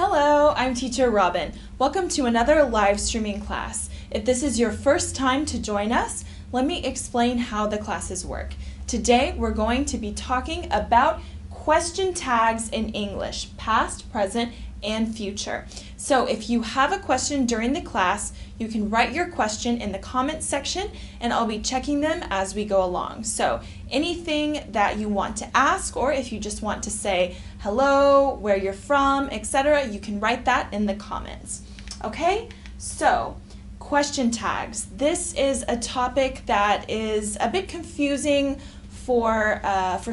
Hello, I'm Teacher Robin. Welcome to another live streaming class. If this is your first time to join us, let me explain how the classes work. Today we're going to be talking about question tags in English, past, present, and future. So if you have a question during the class, you can write your question in the comments section and I'll be checking them as we go along. So anything that you want to ask, or if you just want to say hello, where you're from, etc., you can write that in the comments. Okay, so question tags. This is a topic that is a bit confusing for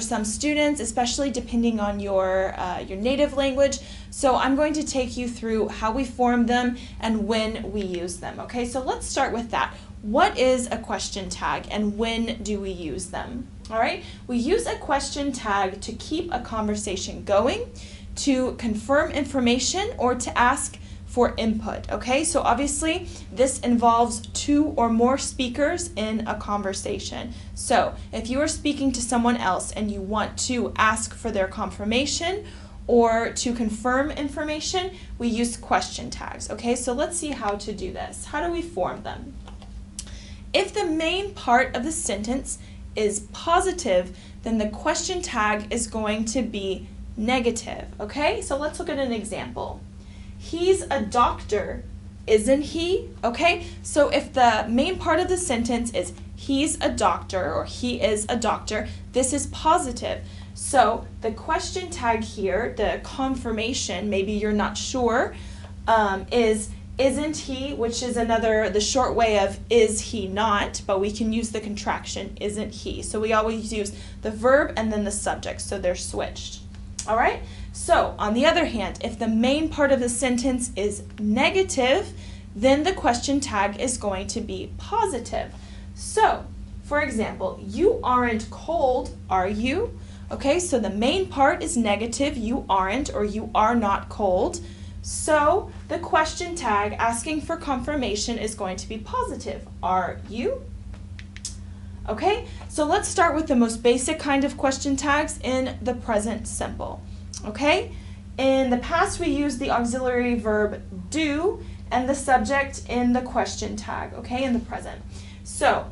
some students, especially depending on your native language. So I'm going to take you through how we form them and when we use them. Okay, so let's start with that. What is a question tag and when do we use them? All right, we use a question tag to keep a conversation going, to confirm information, or to ask for input. Okay, so obviously this involves two or more speakers in a conversation. So if you are speaking to someone else and you want to ask for their confirmation or to confirm information, we use question tags. Okay, so let's see how to do this. How do we form them? If the main part of the sentence is positive, then the question tag is going to be negative. Okay, so let's look at an example. He's a doctor, isn't he? Okay, so if the main part of the sentence is he's a doctor or he is a doctor, this is positive. So the question tag here, the confirmation, maybe you're not sure, is isn't he, which is the short way of is he not, but we can use the contraction isn't he. So we always use the verb and then the subject, so they're switched. All right, so on the other hand, if the main part of the sentence is negative, then the question tag is going to be positive. So, for example, you aren't cold, are you? Okay, so the main part is negative, you aren't or you are not cold. So the question tag asking for confirmation is going to be positive. Are you? Okay, so let's start with the most basic kind of question tags in the present simple. Okay, in the past we used the auxiliary verb do and the subject in the question tag, okay, in the present. So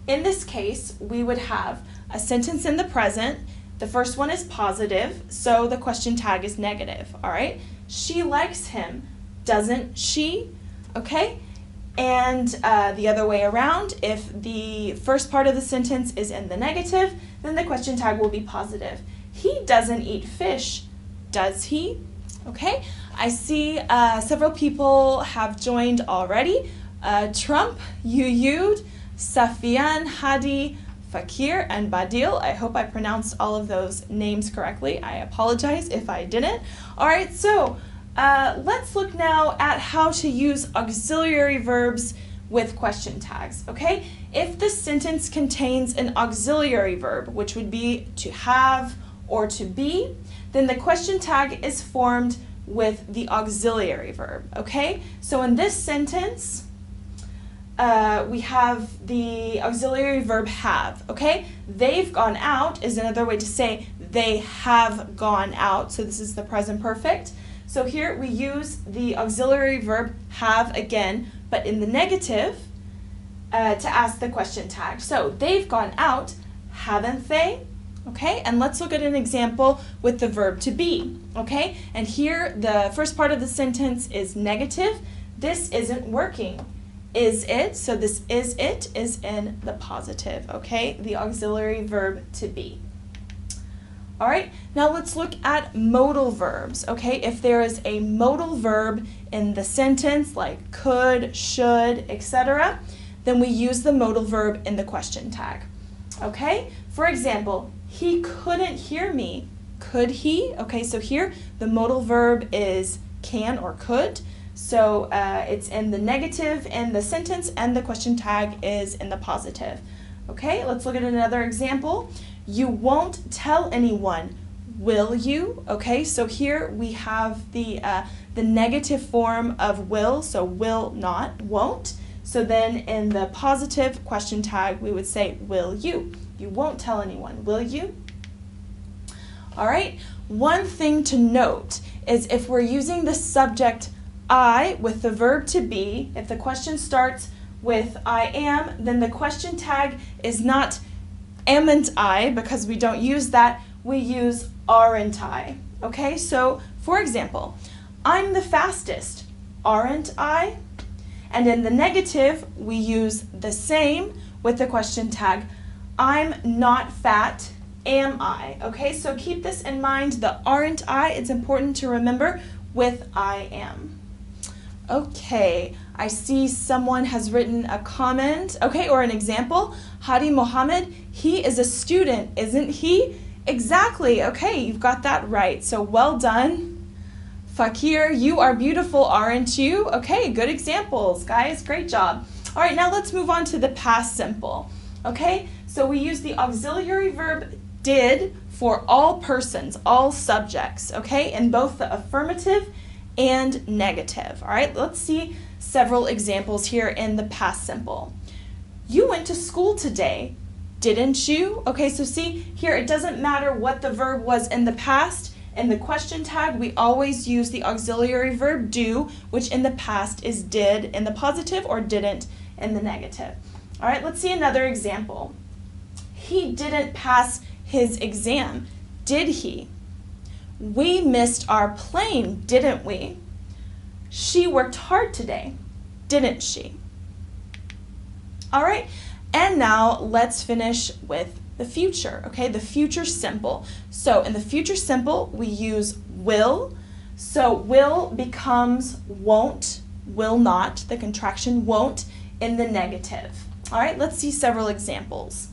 in this case, we would have a sentence in the present. The first one is positive, so the question tag is negative, all right? She likes him, doesn't she? Okay, and the other way around, if the first part of the sentence is in the negative, then the question tag will be positive. He doesn't eat fish, does he? Okay, I see several people have joined already. Trump, Yuyud, Safian, Hadi, Fakir, and Badil. I hope I pronounced all of those names correctly. I apologize if I didn't. All right, so let's look now at how to use auxiliary verbs with question tags, okay? If the sentence contains an auxiliary verb, which would be to have or to be, then the question tag is formed with the auxiliary verb, okay? So in this sentence, we have the auxiliary verb have, okay? They've gone out is another way to say they have gone out, so this is the present perfect. So here we use the auxiliary verb have again, but in the negative to ask the question tag. So they've gone out, haven't they? Okay, and let's look at an example with the verb to be, okay? And here the first part of the sentence is negative. This isn't working. Is it? So this is it is in the positive, okay? The auxiliary verb to be. All right, now let's look at modal verbs, okay? If there is a modal verb in the sentence like could, should, etc., then we use the modal verb in the question tag, okay? For example, he couldn't hear me. Could he? Okay, so here the modal verb is can or could. So it's in the negative in the sentence and the question tag is in the positive. Okay, let's look at another example. You won't tell anyone, will you? Okay, so here we have the negative form of will, so will not, won't. So then in the positive question tag, we would say, will you? You won't tell anyone, will you? All right, one thing to note is if we're using the subject I with the verb to be, if the question starts with I am, then the question tag is not amn't I, because we don't use that, we use aren't I. Okay, so for example, I'm the fastest, aren't I? And in the negative, we use the same with the question tag, I'm not fat, am I? Okay, so keep this in mind, the aren't I, it's important to remember with I am. Okay, I see someone has written a comment, okay, or an example. Hadi Mohammed, he is a student, isn't he? Exactly, okay, you've got that right, so well done. Fakir, you are beautiful, aren't you? Okay, good examples, guys, great job. All right, now let's move on to the past simple, okay? So we use the auxiliary verb did for all persons, all subjects, okay, in both the affirmative and negative. All right, let's see several examples here in the past simple. You went to school today, didn't you? Okay, so see here, it doesn't matter what the verb was in the past. In the question tag, we always use the auxiliary verb do, which in the past is did in the positive or didn't in the negative. All right, let's see another example. He didn't pass his exam, did he? We missed our plane, didn't we? She worked hard today, didn't she? All right, and now let's finish with the future, okay? The future simple. So in the future simple, we use will. So will becomes won't, will not, the contraction won't in the negative. All right, let's see several examples.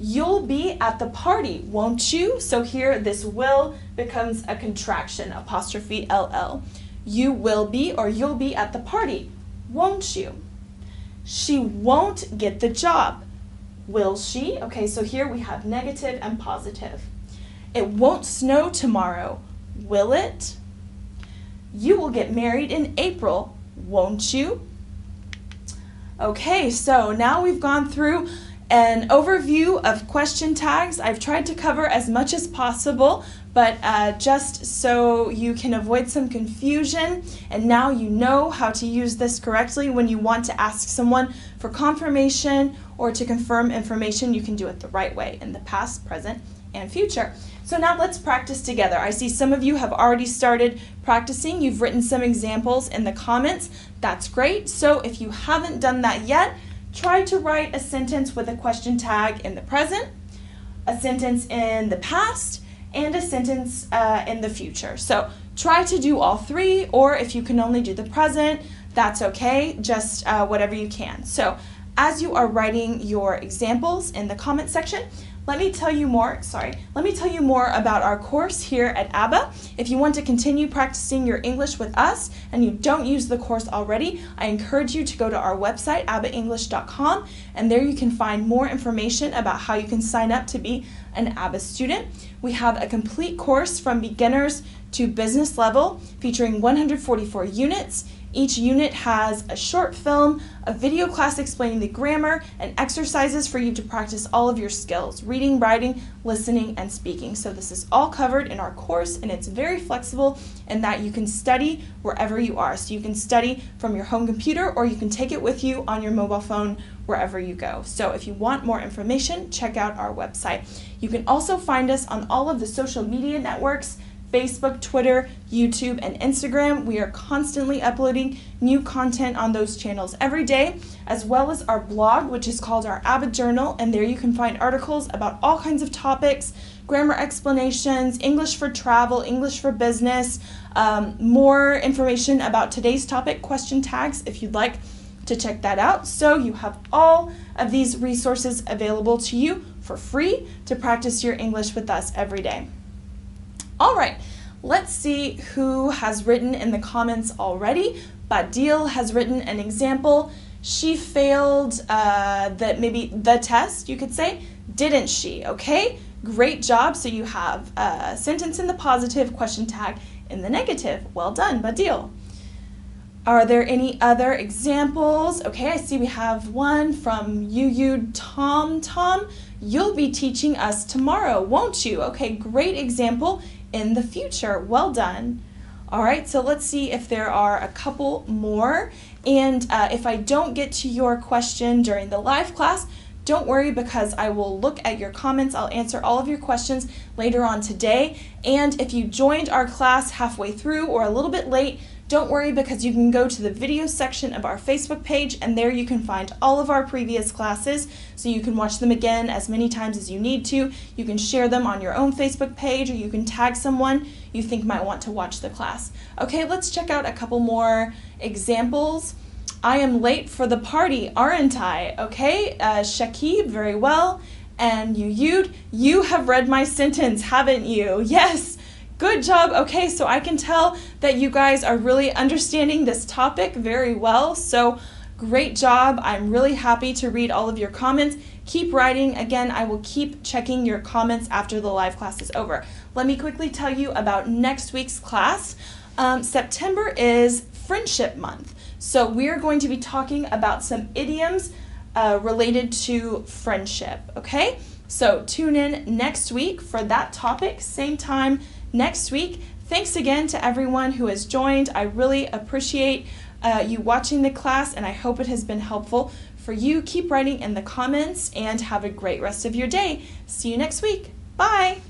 You'll be at the party, won't you? So here, this will becomes a contraction, apostrophe LL. You will be or you'll be at the party, won't you? She won't get the job, will she? Okay, so here we have negative and positive. It won't snow tomorrow, will it? You will get married in April, won't you? Okay, so now we've gone through an overview of question tags. I've tried to cover as much as possible, but just so you can avoid some confusion, and now you know how to use this correctly when you want to ask someone for confirmation or to confirm information, you can do it the right way in the past, present, and future. So now let's practice together. I see some of you have already started practicing. You've written some examples in the comments. That's great. So if you haven't done that yet, try to write a sentence with a question tag in the present, a sentence in the past, and a sentence in the future. So try to do all three, or if you can only do the present, that's okay, just whatever you can. So as you are writing your examples in the comment section, let me tell you more about our course here at ABBA. If you want to continue practicing your English with us and you don't use the course already, I encourage you to go to our website, abbaenglish.com, and there you can find more information about how you can sign up to be an ABBA student. We have a complete course from beginners to business level featuring 144 units. Each unit has a short film, a video class explaining the grammar, and exercises for you to practice all of your skills, reading, writing, listening, and speaking. So this is all covered in our course, and it's very flexible in that you can study wherever you are. So you can study from your home computer, or you can take it with you on your mobile phone wherever you go. So if you want more information, check out our website. You can also find us on all of the social media networks, Facebook, Twitter, YouTube, and Instagram. We are constantly uploading new content on those channels every day, as well as our blog, which is called our ABBA Journal, and there you can find articles about all kinds of topics, grammar explanations, English for travel, English for business, more information about today's topic, question tags, if you'd like to check that out. So you have all of these resources available to you for free to practice your English with us every day. All right, let's see who has written in the comments already. Badil has written an example. She failed maybe the test, you could say, didn't she? Okay, great job. So you have a sentence in the positive, question tag in the negative. Well done, Badil. Are there any other examples? Okay, I see we have one from Tom. You'll be teaching us tomorrow, won't you? Okay, great example in the future. Well done. All right, so let's see if there are a couple more. And if I don't get to your question during the live class, don't worry, because I will look at your comments. I'll answer all of your questions later on today. And if you joined our class halfway through or a little bit late, don't worry, because you can go to the video section of our Facebook page, and there you can find all of our previous classes, so you can watch them again as many times as you need to. You can share them on your own Facebook page, or you can tag someone you think might want to watch the class. Okay, let's check out a couple more examples. I am late for the party, aren't I? Okay, Shakib, very well. And Yud, you have read my sentence, haven't you? Yes. Good job. Okay, so I can tell that you guys are really understanding this topic very well. So great job. I'm really happy to read all of your comments. Keep writing. Again, I will keep checking your comments after the live class is over. Let me quickly tell you about next week's class. September is Friendship Month. So we are going to be talking about some idioms related to friendship, okay? So tune in next week for that topic, same time next week. Thanks again to everyone who has joined. I really appreciate you watching the class, and I hope it has been helpful for you. Keep writing in the comments and have a great rest of your day. See you next week. Bye.